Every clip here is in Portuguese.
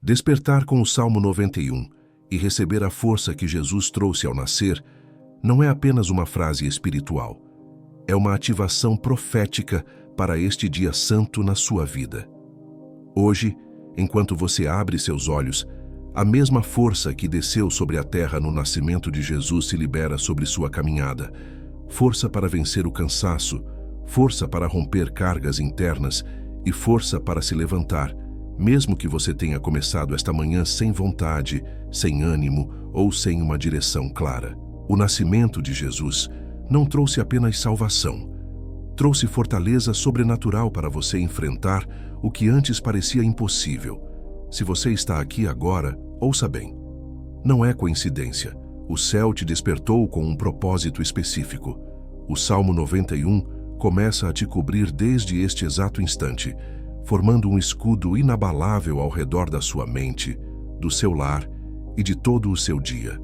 Despertar com o Salmo 91 e receber a força que Jesus trouxe ao nascer não é apenas uma frase espiritual. É uma ativação profética para este dia santo na sua vida. Hoje, enquanto você abre seus olhos, a mesma força que desceu sobre a terra no nascimento de Jesus se libera sobre sua caminhada. Força para vencer o cansaço, força para romper cargas internas e força para se levantar, mesmo que você tenha começado esta manhã sem vontade, sem ânimo ou sem uma direção clara. O nascimento de Jesus não trouxe apenas salvação, trouxe fortaleza sobrenatural para você enfrentar o que antes parecia impossível. Se você está aqui agora, ouça bem. Não é coincidência. O céu te despertou com um propósito específico. O Salmo 91 começa a te cobrir desde este exato instante, formando um escudo inabalável ao redor da sua mente, do seu lar e de todo o seu dia.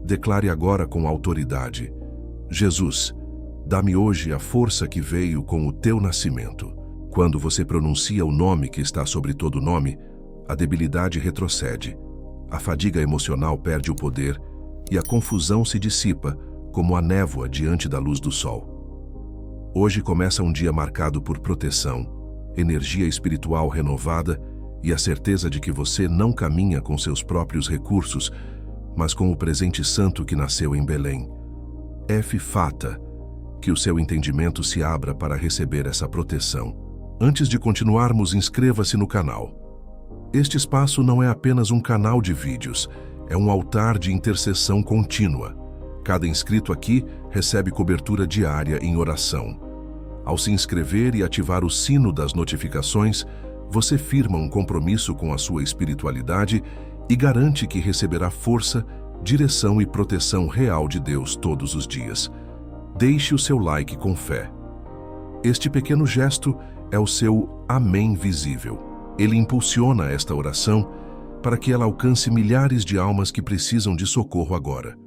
Declare agora com autoridade: Jesus, dá-me hoje a força que veio com o teu nascimento. Quando você pronuncia o nome que está sobre todo nome, a debilidade retrocede, a fadiga emocional perde o poder e a confusão se dissipa como a névoa diante da luz do sol. Hoje começa um dia marcado por proteção, energia espiritual renovada e a certeza de que você não caminha com seus próprios recursos, mas com o presente santo que nasceu em Belém. Fata, que o seu entendimento se abra para receber essa proteção. Antes de continuarmos, inscreva-se no canal. Este espaço não é apenas um canal de vídeos, é um altar de intercessão contínua. Cada inscrito aqui recebe cobertura diária em oração. Ao se inscrever e ativar o sino das notificações, você firma um compromisso com a sua espiritualidade e garante que receberá força, direção e proteção real de Deus todos os dias. Deixe o seu like com fé. Este pequeno gesto é o seu amém visível. Ele impulsiona esta oração para que ela alcance milhares de almas que precisam de socorro agora.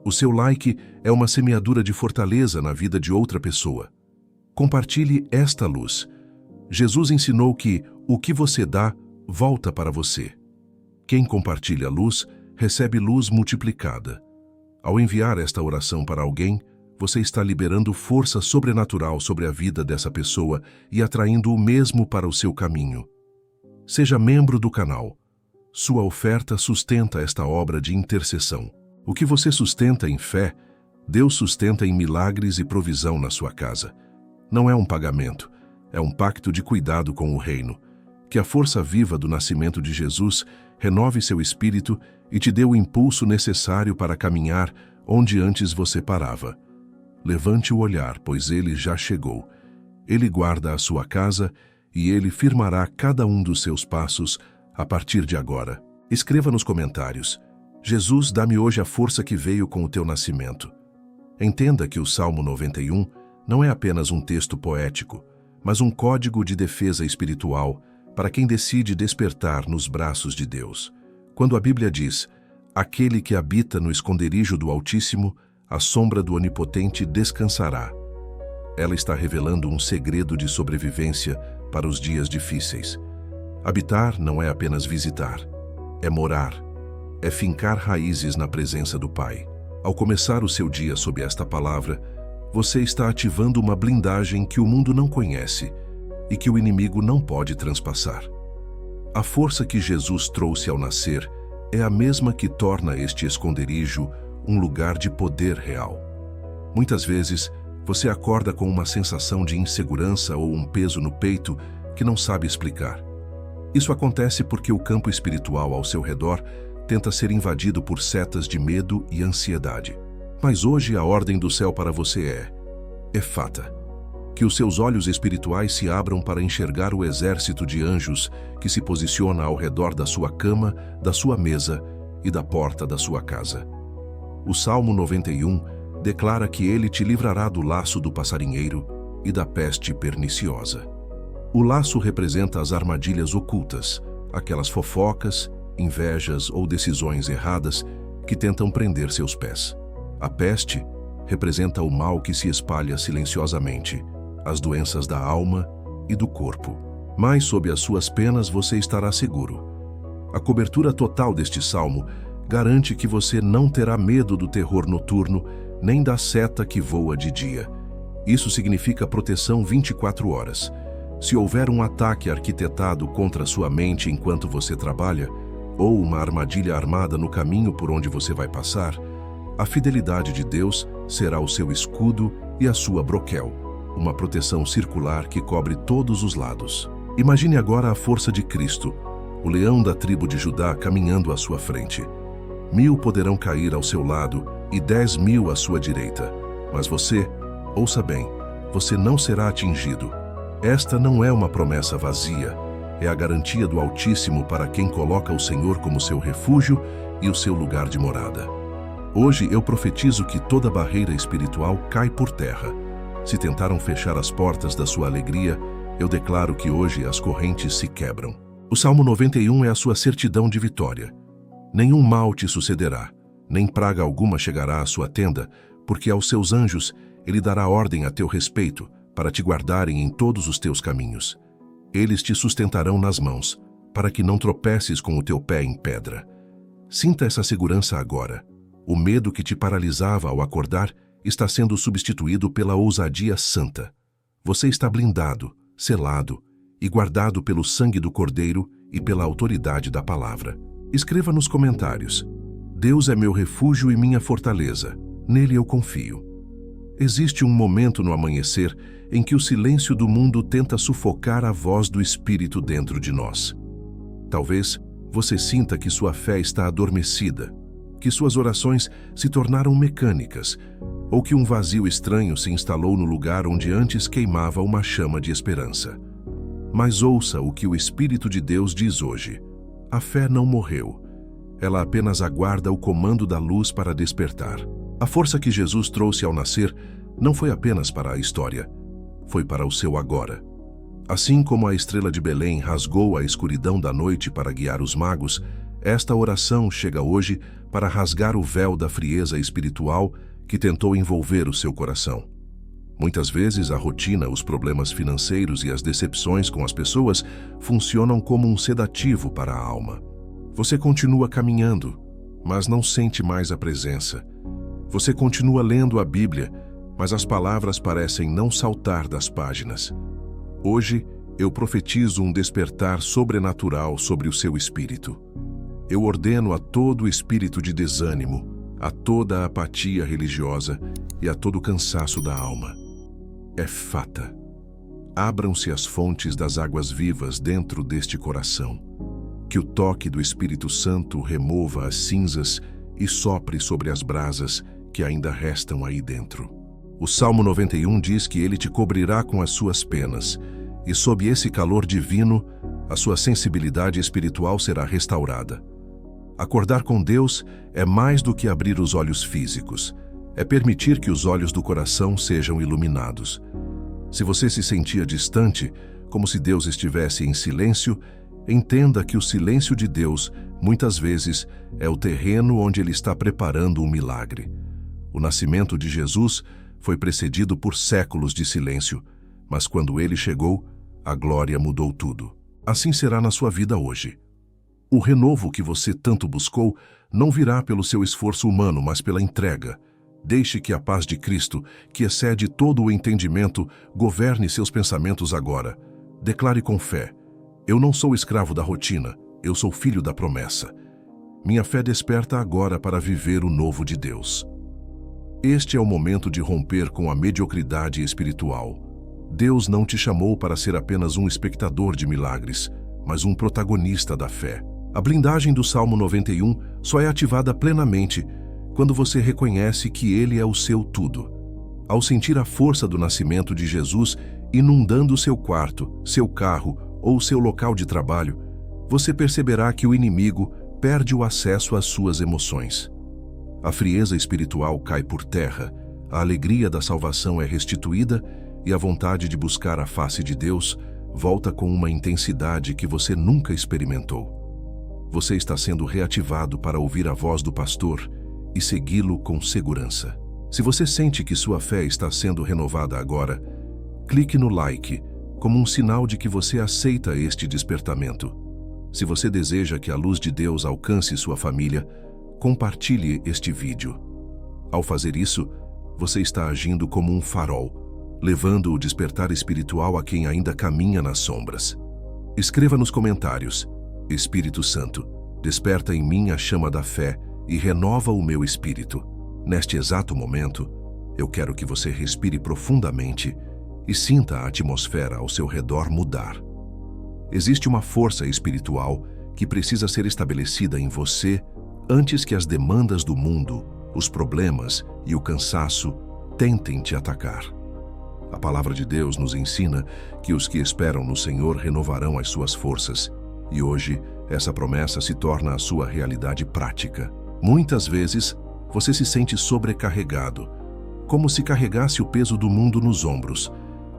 O seu like é uma semeadura de fortaleza na vida de outra pessoa. Compartilhe esta luz. Jesus ensinou que o que você dá, volta para você. Quem compartilha a luz, recebe luz multiplicada. Ao enviar esta oração para alguém, você está liberando força sobrenatural sobre a vida dessa pessoa e atraindo o mesmo para o seu caminho. Seja membro do canal. Sua oferta sustenta esta obra de intercessão. O que você sustenta em fé, Deus sustenta em milagres e provisão na sua casa. Não é um pagamento, é um pacto de cuidado com o reino. Que a força viva do nascimento de Jesus renove seu espírito e te dê o impulso necessário para caminhar onde antes você parava. Levante o olhar, pois ele já chegou. Ele guarda a sua casa e ele firmará cada um dos seus passos a partir de agora. Escreva nos comentários: Jesus, dá-me hoje a força que veio com o teu nascimento. Entenda que o Salmo 91 não é apenas um texto poético, mas um código de defesa espiritual para quem decide despertar nos braços de Deus. Quando a Bíblia diz: aquele que habita no esconderijo do Altíssimo, a sombra do Onipotente descansará, ela está revelando um segredo de sobrevivência para os dias difíceis. Habitar não é apenas visitar, é morar, é fincar raízes na presença do Pai. Ao começar o seu dia sob esta palavra, você está ativando uma blindagem que o mundo não conhece e que o inimigo não pode transpassar. A força que Jesus trouxe ao nascer é a mesma que torna este esconderijo um lugar de poder real. Muitas vezes, você acorda com uma sensação de insegurança ou um peso no peito que não sabe explicar. Isso acontece porque o campo espiritual ao seu redor tenta ser invadido por setas de medo e ansiedade. Mas hoje a ordem do céu para você é Fata. Que os seus olhos espirituais se abram para enxergar o exército de anjos que se posiciona ao redor da sua cama, da sua mesa e da porta da sua casa. O Salmo 91 declara que ele te livrará do laço do passarinheiro e da peste perniciosa. O laço representa as armadilhas ocultas, aquelas fofocas, invejas ou decisões erradas que tentam prender seus pés. A peste representa o mal que se espalha silenciosamente, as doenças da alma e do corpo. Mas sob as suas penas você estará seguro. A cobertura total deste salmo garante que você não terá medo do terror noturno, nem da seta que voa de dia. Isso significa proteção 24 horas. Se houver um ataque arquitetado contra sua mente enquanto você trabalha, ou uma armadilha armada no caminho por onde você vai passar, a fidelidade de Deus será o seu escudo e a sua broquel, uma proteção circular que cobre todos os lados. Imagine agora a força de Cristo, o leão da tribo de Judá caminhando à sua frente. 1000 poderão cair ao seu lado e 10.000 à sua direita. Mas você, ouça bem, você não será atingido. Esta não é uma promessa vazia, é a garantia do Altíssimo para quem coloca o Senhor como seu refúgio e o seu lugar de morada. Hoje eu profetizo que toda barreira espiritual cai por terra. Se tentaram fechar as portas da sua alegria, eu declaro que hoje as correntes se quebram. O Salmo 91 é a sua certidão de vitória. Nenhum mal te sucederá, nem praga alguma chegará à sua tenda, porque aos seus anjos ele dará ordem a teu respeito, para te guardarem em todos os teus caminhos. Eles te sustentarão nas mãos, para que não tropeces com o teu pé em pedra. Sinta essa segurança agora. O medo que te paralisava ao acordar está sendo substituído pela ousadia santa. Você está blindado, selado e guardado pelo sangue do Cordeiro e pela autoridade da palavra. Escreva nos comentários: Deus é meu refúgio e minha fortaleza, nele eu confio. Existe um momento no amanhecer em que o silêncio do mundo tenta sufocar a voz do Espírito dentro de nós. Talvez você sinta que sua fé está adormecida, que suas orações se tornaram mecânicas, ou que um vazio estranho se instalou no lugar onde antes queimava uma chama de esperança. Mas ouça o que o Espírito de Deus diz hoje. A fé não morreu. Ela apenas aguarda o comando da luz para despertar. A força que Jesus trouxe ao nascer não foi apenas para a história, foi para o seu agora. Assim como a estrela de Belém rasgou a escuridão da noite para guiar os magos, esta oração chega hoje para rasgar o véu da frieza espiritual que tentou envolver o seu coração. Muitas vezes a rotina, os problemas financeiros e as decepções com as pessoas funcionam como um sedativo para a alma. Você continua caminhando, mas não sente mais a presença. Você continua lendo a Bíblia, mas as palavras parecem não saltar das páginas. Hoje, eu profetizo um despertar sobrenatural sobre o seu espírito. Eu ordeno a todo espírito de desânimo, a toda a apatia religiosa e a todo o cansaço da alma. Efata. Abram-se as fontes das águas vivas dentro deste coração. Que o toque do Espírito Santo remova as cinzas e sopre sobre as brasas que ainda restam aí dentro. O Salmo 91 diz que ele te cobrirá com as suas penas, e sob esse calor divino, a sua sensibilidade espiritual será restaurada. Acordar com Deus é mais do que abrir os olhos físicos, é permitir que os olhos do coração sejam iluminados. Se você se sentia distante, como se Deus estivesse em silêncio, entenda que o silêncio de Deus, muitas vezes, é o terreno onde Ele está preparando um milagre. O nascimento de Jesus foi precedido por séculos de silêncio, mas quando Ele chegou, a glória mudou tudo. Assim será na sua vida hoje. O renovo que você tanto buscou não virá pelo seu esforço humano, mas pela entrega. Deixe que a paz de Cristo, que excede todo o entendimento, governe seus pensamentos agora. Declare com fé: eu não sou escravo da rotina, eu sou filho da promessa. Minha fé desperta agora para viver o novo de Deus. Este é o momento de romper com a mediocridade espiritual. Deus não te chamou para ser apenas um espectador de milagres, mas um protagonista da fé. A blindagem do Salmo 91 só é ativada plenamente quando você reconhece que Ele é o seu tudo. Ao sentir a força do nascimento de Jesus inundando seu quarto, seu carro ou seu local de trabalho, você perceberá que o inimigo perde o acesso às suas emoções. A frieza espiritual cai por terra, a alegria da salvação é restituída e a vontade de buscar a face de Deus volta com uma intensidade que você nunca experimentou. Você está sendo reativado para ouvir a voz do pastor e segui-lo com segurança. Se você sente que sua fé está sendo renovada agora, clique no like como um sinal de que você aceita este despertamento. Se você deseja que a luz de Deus alcance sua família, compartilhe este vídeo. Ao fazer isso, você está agindo como um farol, levando o despertar espiritual a quem ainda caminha nas sombras. Escreva nos comentários: Espírito Santo, desperta em mim a chama da fé e renova o meu espírito. Neste exato momento, eu quero que você respire profundamente e sinta a atmosfera ao seu redor mudar. Existe uma força espiritual que precisa ser estabelecida em você antes que as demandas do mundo, os problemas e o cansaço tentem te atacar. A palavra de Deus nos ensina que os que esperam no Senhor renovarão as suas forças, e hoje essa promessa se torna a sua realidade prática. Muitas vezes, você se sente sobrecarregado, como se carregasse o peso do mundo nos ombros,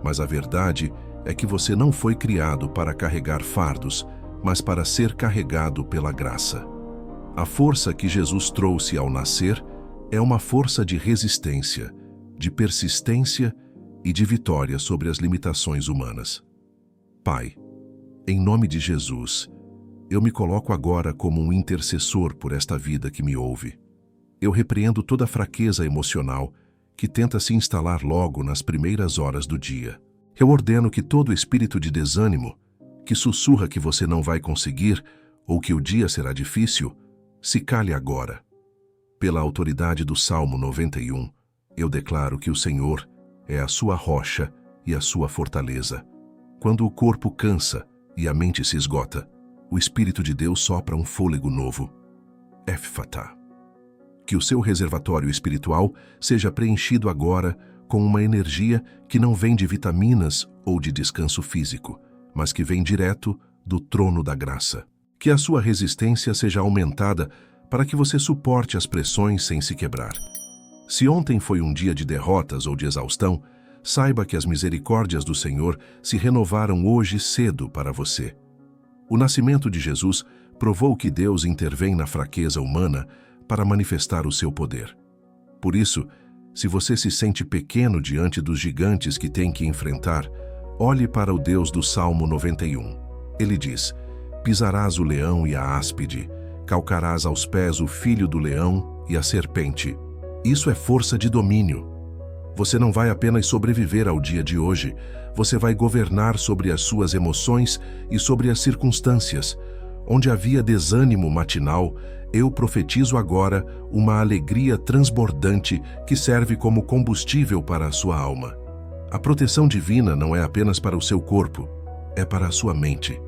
mas a verdade é que você não foi criado para carregar fardos, mas para ser carregado pela graça. A força que Jesus trouxe ao nascer é uma força de resistência, de persistência e de vitória sobre as limitações humanas. Pai, em nome de Jesus, eu me coloco agora como um intercessor por esta vida que me ouve. Eu repreendo toda fraqueza emocional que tenta se instalar logo nas primeiras horas do dia. Eu ordeno que todo espírito de desânimo, que sussurra que você não vai conseguir ou que o dia será difícil, se cale agora. Pela autoridade do Salmo 91, eu declaro que o Senhor é a sua rocha e a sua fortaleza. Quando o corpo cansa e a mente se esgota, o Espírito de Deus sopra um fôlego novo. Ephphatá. Que o seu reservatório espiritual seja preenchido agora com uma energia que não vem de vitaminas ou de descanso físico, mas que vem direto do trono da graça. Que a sua resistência seja aumentada para que você suporte as pressões sem se quebrar. Se ontem foi um dia de derrotas ou de exaustão, saiba que as misericórdias do Senhor se renovaram hoje cedo para você. O nascimento de Jesus provou que Deus intervém na fraqueza humana para manifestar o seu poder. Por isso, se você se sente pequeno diante dos gigantes que tem que enfrentar, olhe para o Deus do Salmo 91. Ele diz: pisarás o leão e a áspide, calcarás aos pés o filho do leão e a serpente. Isso é força de domínio. Você não vai apenas sobreviver ao dia de hoje, você vai governar sobre as suas emoções e sobre as circunstâncias. Onde havia desânimo matinal, eu profetizo agora uma alegria transbordante que serve como combustível para a sua alma. A proteção divina não é apenas para o seu corpo, é para a sua mente.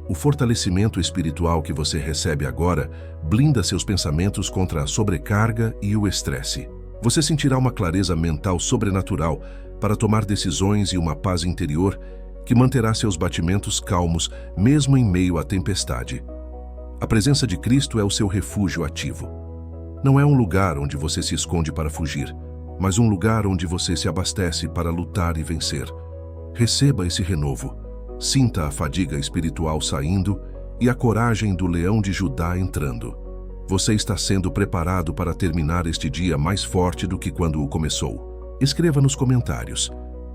O fortalecimento espiritual que você recebe agora blinda seus pensamentos contra a sobrecarga e o estresse. Você sentirá uma clareza mental sobrenatural para tomar decisões e uma paz interior que manterá seus batimentos calmos mesmo em meio à tempestade. A presença de Cristo é o seu refúgio ativo. Não é um lugar onde você se esconde para fugir, mas um lugar onde você se abastece para lutar e vencer. Receba esse renovo. Sinta a fadiga espiritual saindo e a coragem do leão de Judá entrando. Você está sendo preparado para terminar este dia mais forte do que quando o começou. Escreva nos comentários: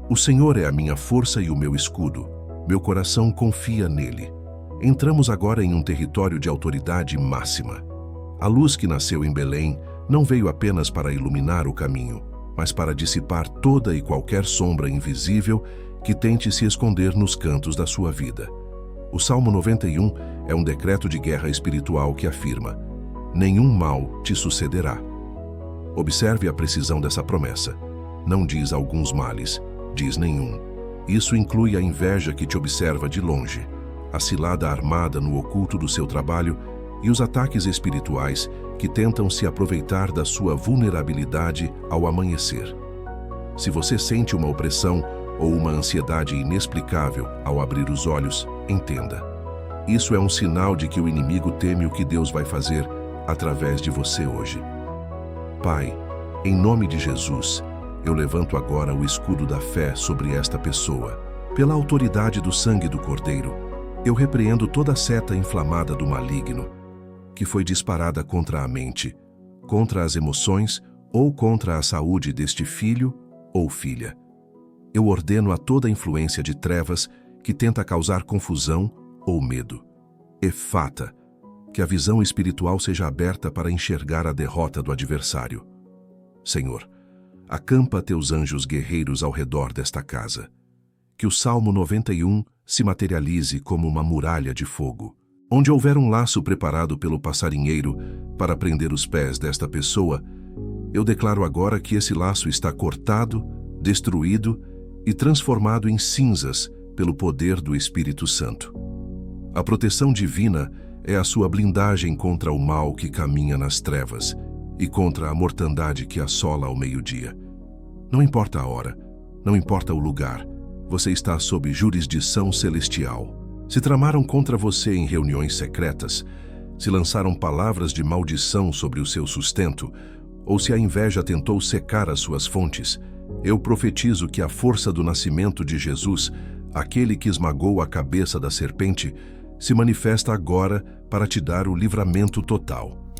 o Senhor é a minha força e o meu escudo. Meu coração confia nele. Entramos agora em um território de autoridade máxima. A luz que nasceu em Belém não veio apenas para iluminar o caminho, mas para dissipar toda e qualquer sombra invisível que tente se esconder nos cantos da sua vida. O Salmo 91 é um decreto de guerra espiritual que afirma: nenhum mal te sucederá. Observe a precisão dessa promessa. Não diz alguns males, diz nenhum. Isso inclui a inveja que te observa de longe, a cilada armada no oculto do seu trabalho e os ataques espirituais que tentam se aproveitar da sua vulnerabilidade ao amanhecer. Se você sente uma opressão ou uma ansiedade inexplicável ao abrir os olhos, entenda. Isso é um sinal de que o inimigo teme o que Deus vai fazer através de você hoje. Pai, em nome de Jesus, eu levanto agora o escudo da fé sobre esta pessoa. Pela autoridade do sangue do Cordeiro, eu repreendo toda seta inflamada do maligno que foi disparada contra a mente, contra as emoções ou contra a saúde deste filho ou filha. Eu ordeno a toda influência de trevas que tenta causar confusão ou medo. Efata, que a visão espiritual seja aberta para enxergar a derrota do adversário. Senhor, acampa teus anjos guerreiros ao redor desta casa. Que o Salmo 91 se materialize como uma muralha de fogo. Onde houver um laço preparado pelo passarinheiro para prender os pés desta pessoa, eu declaro agora que esse laço está cortado, destruído e transformado em cinzas pelo poder do Espírito Santo. A proteção divina é a sua blindagem contra o mal que caminha nas trevas e contra a mortandade que assola ao meio-dia. Não importa a hora, não importa o lugar, você está sob jurisdição celestial. Se tramaram contra você em reuniões secretas, se lançaram palavras de maldição sobre o seu sustento, ou se a inveja tentou secar as suas fontes, eu profetizo que a força do nascimento de Jesus, aquele que esmagou a cabeça da serpente, se manifesta agora para te dar o livramento total.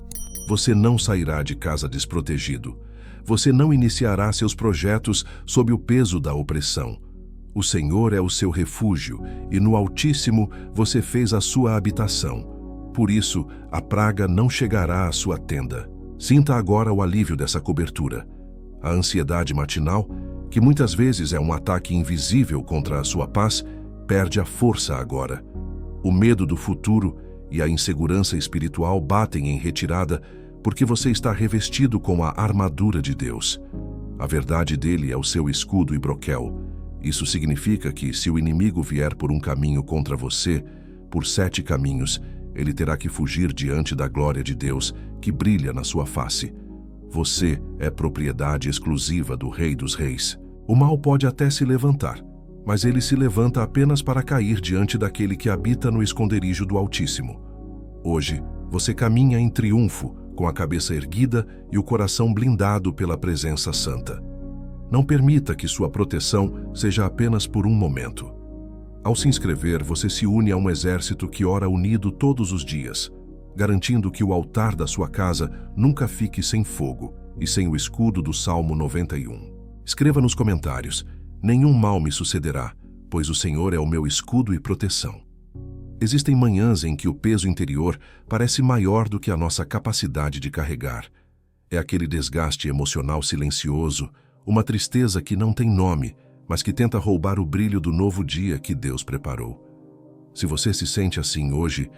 Você não sairá de casa desprotegido. Você não iniciará seus projetos sob o peso da opressão. O Senhor é o seu refúgio, e no Altíssimo você fez a sua habitação. Por isso, a praga não chegará à sua tenda. Sinta agora o alívio dessa cobertura. A ansiedade matinal, que muitas vezes é um ataque invisível contra a sua paz, perde a força agora. O medo do futuro e a insegurança espiritual batem em retirada porque você está revestido com a armadura de Deus. A verdade dele é o seu escudo e broquel. Isso significa que, se o inimigo vier por um caminho contra você, por 7 caminhos, ele terá que fugir diante da glória de Deus que brilha na sua face. Você é propriedade exclusiva do Rei dos Reis. O mal pode até se levantar, mas ele se levanta apenas para cair diante daquele que habita no esconderijo do Altíssimo. Hoje, você caminha em triunfo, com a cabeça erguida e o coração blindado pela presença santa. Não permita que sua proteção seja apenas por um momento. Ao se inscrever, você se une a um exército que ora unido todos os dias, garantindo que o altar da sua casa nunca fique sem fogo e sem o escudo do Salmo 91. Escreva nos comentários: nenhum mal me sucederá, pois o Senhor é o meu escudo e proteção. Existem manhãs em que o peso interior parece maior do que a nossa capacidade de carregar. É aquele desgaste emocional silencioso, uma tristeza que não tem nome, mas que tenta roubar o brilho do novo dia que Deus preparou. Se você se sente assim hoje,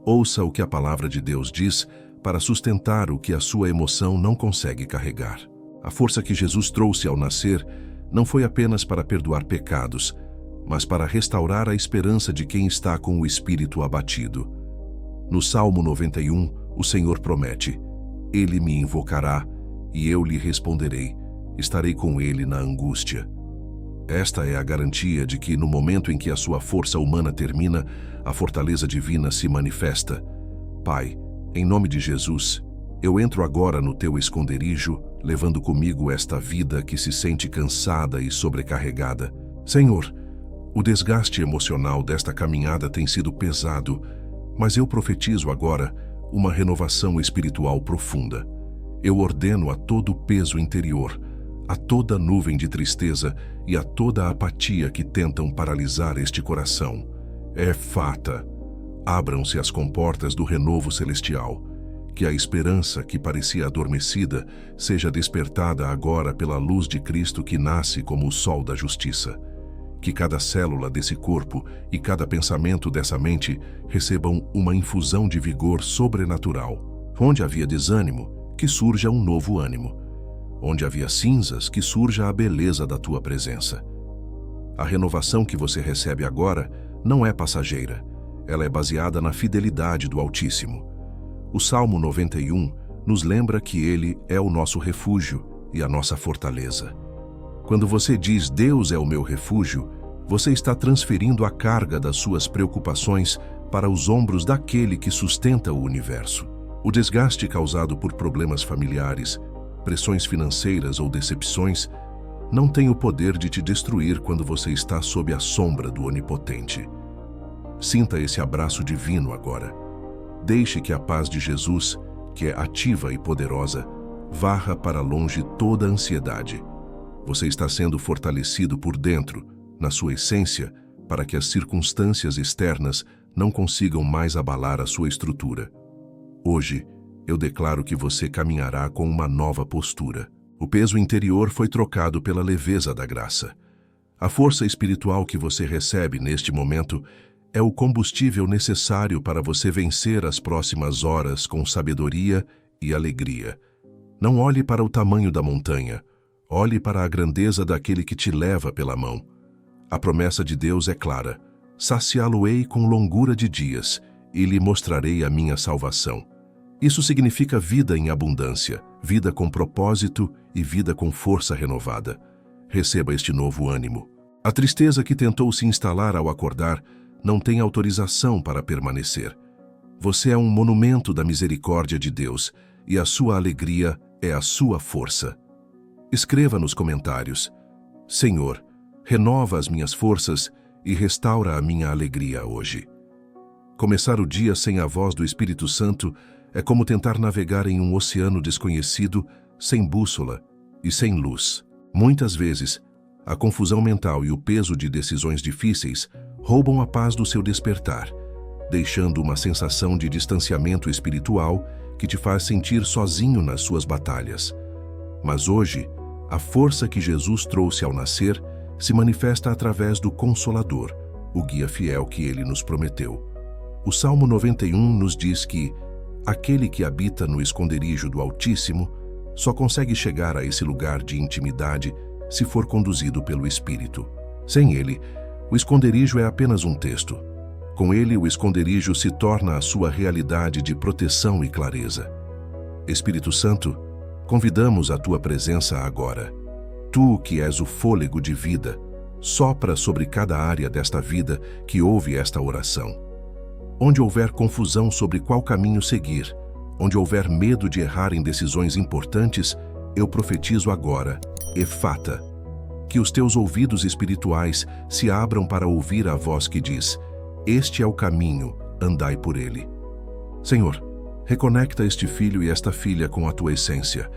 ouça o que a palavra de Deus diz para sustentar o que a sua emoção não consegue carregar. A força que Jesus trouxe ao nascer não foi apenas para perdoar pecados, mas para restaurar a esperança de quem está com o espírito abatido. No Salmo 91, o Senhor promete: Ele me invocará e eu lhe responderei, estarei com ele na angústia. Esta é a garantia de que, no momento em que a sua força humana termina, a fortaleza divina se manifesta. Pai, em nome de Jesus, eu entro agora no teu esconderijo, levando comigo esta vida que se sente cansada e sobrecarregada. Senhor, o desgaste emocional desta caminhada tem sido pesado, mas eu profetizo agora uma renovação espiritual profunda. Eu ordeno a todo o peso interior, a toda nuvem de tristeza e a toda a apatia que tentam paralisar este coração. Efata, abram-se as comportas do renovo celestial. Que a esperança que parecia adormecida seja despertada agora pela luz de Cristo que nasce como o sol da justiça. Que cada célula desse corpo e cada pensamento dessa mente recebam uma infusão de vigor sobrenatural. Onde havia desânimo, que surja um novo ânimo. Onde havia cinzas, que surja a beleza da tua presença. A renovação que você recebe agora não é passageira. Ela é baseada na fidelidade do Altíssimo. O Salmo 91 nos lembra que Ele é o nosso refúgio e a nossa fortaleza. Quando você diz Deus é o meu refúgio, você está transferindo a carga das suas preocupações para os ombros daquele que sustenta o universo. O desgaste causado por problemas familiares, pressões financeiras ou decepções não tem o poder de te destruir quando você está sob a sombra do Onipotente. Sinta esse abraço divino agora. Deixe que a paz de Jesus, que é ativa e poderosa, varra para longe toda a ansiedade. Você está sendo fortalecido por dentro, na sua essência, para que as circunstâncias externas não consigam mais abalar a sua estrutura. Hoje, eu declaro que você caminhará com uma nova postura. O peso interior foi trocado pela leveza da graça. A força espiritual que você recebe neste momento é o combustível necessário para você vencer as próximas horas com sabedoria e alegria. Não olhe para o tamanho da montanha, olhe para a grandeza daquele que te leva pela mão. A promessa de Deus é clara: saciá-lo-ei com longura de dias e lhe mostrarei a minha salvação. Isso significa vida em abundância, vida com propósito e vida com força renovada. Receba este novo ânimo. A tristeza que tentou se instalar ao acordar não tem autorização para permanecer. Você é um monumento da misericórdia de Deus e a sua alegria é a sua força. Escreva nos comentários: Senhor, renova as minhas forças e restaura a minha alegria hoje. Começar o dia sem a voz do Espírito Santo é como tentar navegar em um oceano desconhecido, sem bússola e sem luz. Muitas vezes, a confusão mental e o peso de decisões difíceis roubam a paz do seu despertar, deixando uma sensação de distanciamento espiritual que te faz sentir sozinho nas suas batalhas. Mas hoje, a força que Jesus trouxe ao nascer se manifesta através do Consolador, o guia fiel que ele nos prometeu. O Salmo 91 nos diz que aquele que habita no esconderijo do Altíssimo só consegue chegar a esse lugar de intimidade se for conduzido pelo Espírito. Sem ele, o esconderijo é apenas um texto. Com ele, o esconderijo se torna a sua realidade de proteção e clareza. Espírito Santo, convidamos a tua presença agora. Tu, que és o fôlego de vida, sopra sobre cada área desta vida que ouve esta oração. Onde houver confusão sobre qual caminho seguir, onde houver medo de errar em decisões importantes, eu profetizo agora: Efata, que os teus ouvidos espirituais se abram para ouvir a voz que diz: este é o caminho, andai por ele. Senhor, reconecta este filho e esta filha com a tua essência.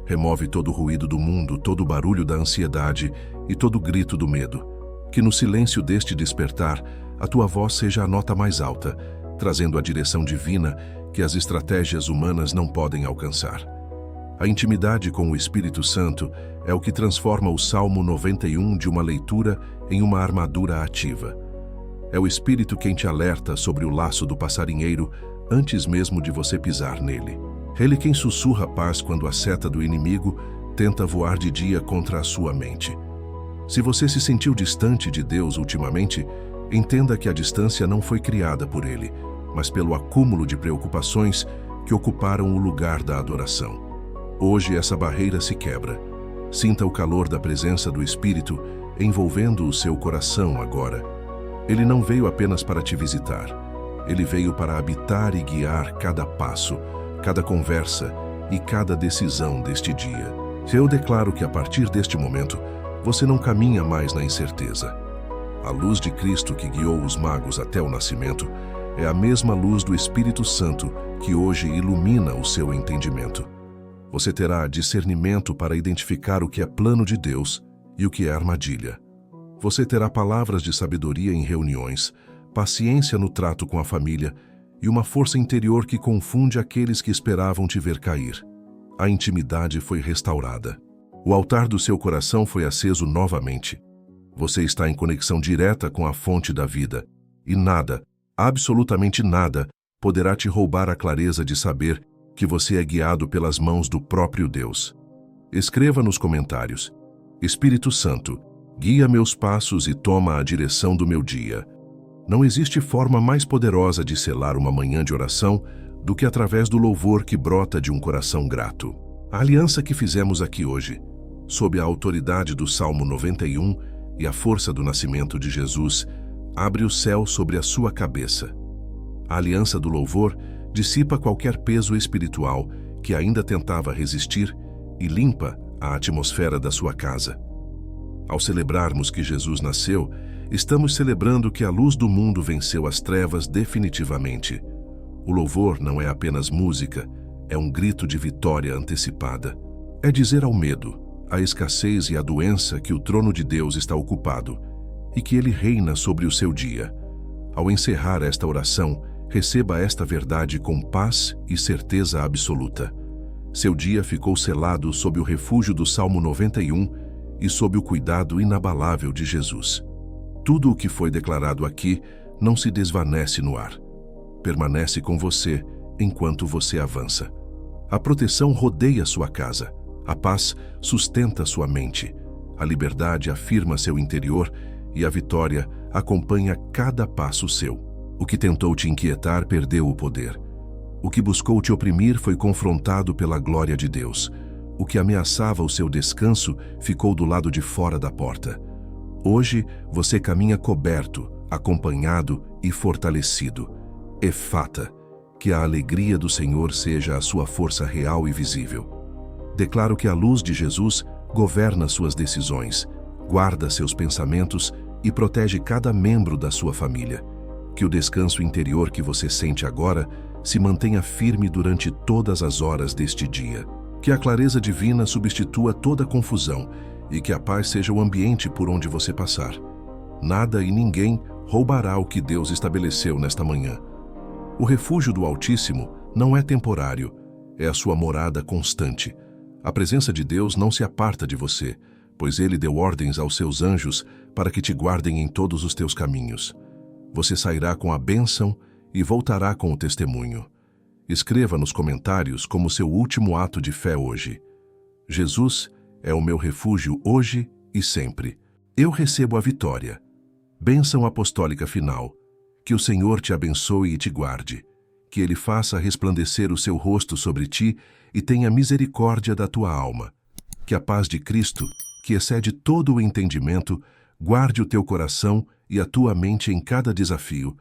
Remove todo o ruído do mundo, todo o barulho da ansiedade e todo o grito do medo. Que no silêncio deste despertar, a tua voz seja a nota mais alta, trazendo a direção divina que as estratégias humanas não podem alcançar. A intimidade com o Espírito Santo é o que transforma o Salmo 91 de uma leitura em uma armadura ativa. É o Espírito quem te alerta sobre o laço do passarinheiro antes mesmo de você pisar nele. Ele quem sussurra paz quando a seta do inimigo tenta voar de dia contra a sua mente. Se você se sentiu distante de Deus ultimamente, entenda que a distância não foi criada por ele, mas pelo acúmulo de preocupações que ocuparam o lugar da adoração. Hoje essa barreira se quebra. Sinta o calor da presença do Espírito envolvendo o seu coração agora. Ele não veio apenas para te visitar. Ele veio para habitar e guiar cada passo, cada conversa e cada decisão deste dia. Eu declaro que a partir deste momento, você não caminha mais na incerteza. A luz de Cristo que guiou os magos até o nascimento é a mesma luz do Espírito Santo que hoje ilumina o seu entendimento. Você terá discernimento para identificar o que é plano de Deus e o que é armadilha. Você terá palavras de sabedoria em reuniões, paciência no trato com a família e uma força interior que confunde aqueles que esperavam te ver cair. A intimidade foi restaurada. O altar do seu coração foi aceso novamente. Você está em conexão direta com a fonte da vida e nada, absolutamente nada, poderá te roubar a clareza de saber que você é guiado pelas mãos do próprio Deus. Escreva nos comentários: Espírito Santo, guia meus passos e toma a direção do meu dia. Não existe forma mais poderosa de selar uma manhã de oração do que através do louvor que brota de um coração grato. A aliança que fizemos aqui hoje, sob a autoridade do Salmo 91 e a força do nascimento de Jesus, abre o céu sobre a sua cabeça. A aliança do louvor dissipa qualquer peso espiritual que ainda tentava resistir e limpa a atmosfera da sua casa. Ao celebrarmos que Jesus nasceu, estamos celebrando que a luz do mundo venceu as trevas definitivamente. O louvor não é apenas música, é um grito de vitória antecipada. É dizer ao medo, à escassez e à doença que o trono de Deus está ocupado e que ele reina sobre o seu dia. Ao encerrar esta oração, receba esta verdade com paz e certeza absoluta. Seu dia ficou selado sob o refúgio do Salmo 91 e sob o cuidado inabalável de Jesus. Tudo o que foi declarado aqui não se desvanece no ar. Permanece com você enquanto você avança. A proteção rodeia sua casa. A paz sustenta sua mente. A liberdade afirma seu interior e a vitória acompanha cada passo seu. O que tentou te inquietar perdeu o poder. O que buscou te oprimir foi confrontado pela glória de Deus. O que ameaçava o seu descanso ficou do lado de fora da porta. Hoje você caminha coberto, acompanhado e fortalecido. Efata, que a alegria do Senhor seja a sua força real e visível. Declaro que a luz de Jesus governa suas decisões, guarda seus pensamentos e protege cada membro da sua família. Que o descanso interior que você sente agora se mantenha firme durante todas as horas deste dia. Que a clareza divina substitua toda confusão e que a paz seja o ambiente por onde você passar. Nada e ninguém roubará o que Deus estabeleceu nesta manhã. O refúgio do Altíssimo não é temporário, é a sua morada constante. A presença de Deus não se aparta de você, pois Ele deu ordens aos seus anjos para que te guardem em todos os teus caminhos. Você sairá com a bênção e voltará com o testemunho. Escreva nos comentários como seu último ato de fé hoje. Jesus é o meu refúgio hoje e sempre. Eu recebo a vitória. Bênção apostólica final. Que o Senhor te abençoe e te guarde. Que Ele faça resplandecer o seu rosto sobre ti e tenha misericórdia da tua alma. Que a paz de Cristo, que excede todo o entendimento, guarde o teu coração e a tua mente em cada desafio.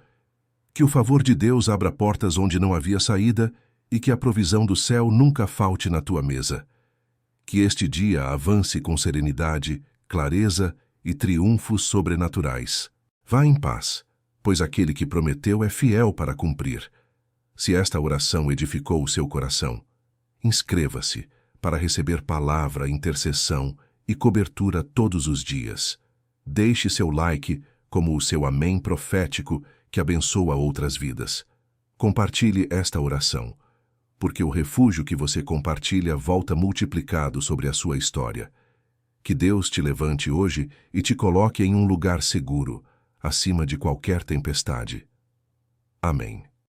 Que o favor de Deus abra portas onde não havia saída e que a provisão do céu nunca falte na tua mesa. Que este dia avance com serenidade, clareza e triunfos sobrenaturais. Vá em paz, pois aquele que prometeu é fiel para cumprir. Se esta oração edificou o seu coração, inscreva-se para receber palavra, intercessão e cobertura todos os dias. Deixe seu like como o seu amém profético que abençoa outras vidas. Compartilhe esta oração, porque o refúgio que você compartilha volta multiplicado sobre a sua história. Que Deus te levante hoje e te coloque em um lugar seguro, acima de qualquer tempestade. Amém.